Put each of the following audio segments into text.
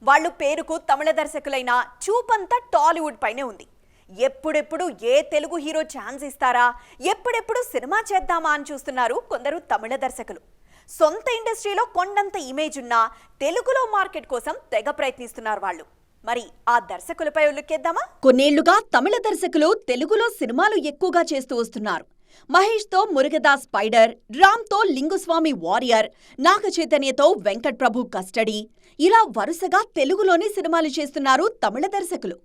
వాళ్ళు పేరుకు తమిళ దర్శకులైన చూపంతా టాలీవుడ్ పైనే ఉంది. ఎప్పుడెప్పుడు ఏ తెలుగు హీరో ఛాన్స్ ఇస్తారా, ఎప్పుడెప్పుడు సినిమా చేద్దామా అని చూస్తున్నారు కొందరు తమిళ దర్శకులు. సొంత ఇండస్ట్రీలో కొండంత ఇమేజ్ ఉన్న తెలుగులో మార్కెట్ కోసం తెగ ప్రయత్నిస్తున్నారు వాళ్ళు. మరి ఆ దర్శకులపై ఉల్లుకేద్దామా? కొన్నేళ్లుగా తమిళ దర్శకులు తెలుగులో సినిమాలు ఎక్కువగా చేస్తూ వస్తున్నారు. మహేష్ తో మురుగదాస్ స్పైడర్, రామ్ తో లింగుస్వామి వారియర్, నాగ చైతన్యతో వెంకట్ ప్రభు కస్టడీ, ఇలా వరుసగా తెలుగులోనే సినిమాలు చేస్తున్నారు తమిళ దర్శకులు.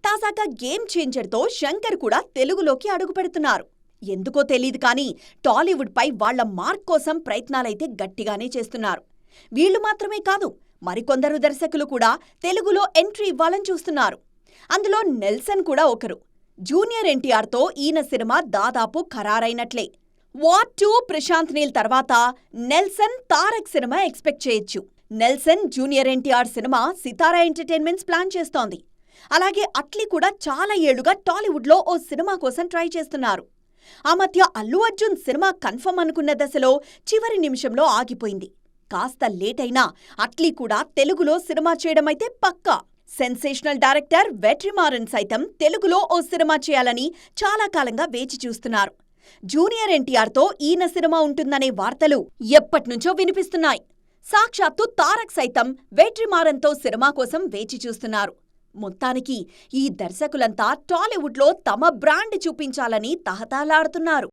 తాజాగా గేమ్ చేంజర్ తో శంకర్ కూడా తెలుగులోకి అడుగుపెడుతున్నారు. ఎందుకో తెలీదు కానీ టాలీవుడ్ పై వాళ్ల మార్క్ కోసం ప్రయత్నాలైతే గట్టిగానే చేస్తున్నారు. వీళ్లు మాత్రమే కాదు, మరికొందరు దర్శకులు కూడా తెలుగులో ఎంట్రీ ఇవ్వాలని చూస్తున్నారు. అందులో నెల్సన్ కూడా ఒకరు. జూనియర్ ఎన్టీఆర్ తో ఈయన సినిమా దాదాపు ఖరారైనట్లే. వార్ 2 ప్రశాంత్ నీల్ తర్వాత నెల్సన్ తారక్ సినిమా ఎక్స్పెక్ట్ చేయొచ్చు. నెల్సన్ జూనియర్ ఎన్టీఆర్ సినిమా సితారా ఎంటర్టైన్మెంట్స్ ప్లాన్ చేస్తోంది. అలాగే అట్లీ కూడా చాలా ఏళ్లుగా టాలీవుడ్లో ఓ సినిమా కోసం ట్రై చేస్తున్నారు. ఆ మధ్య అల్లు అర్జున్ సినిమా కన్ఫర్మ్ అనుకున్న దశలో చివరి నిమిషంలో ఆగిపోయింది. కాస్త లేట్ అయినా అట్లీ కూడా తెలుగులో సినిమా చేయడమైతే పక్కా. సెన్సేషనల్ డైరెక్టర్ వెట్రిమారన్ సైతం తెలుగులో ఓ సినిమా చేయాలని చాలా కాలంగా వేచి చూస్తున్నారు. జూనియర్ ఎన్టీఆర్తో ఈయన సినిమా ఉంటుందనే వార్తలు ఎప్పట్నుంచో వినిపిస్తున్నాయి. సాక్షాత్తు తారక్ సైతం వెట్రిమారన్తో సినిమా కోసం వేచి చూస్తున్నారు. మొత్తానికి ఈ దర్శకులంతా టాలీవుడ్లో తమ బ్రాండ్ చూపించాలని తహతహలాడుతున్నారు.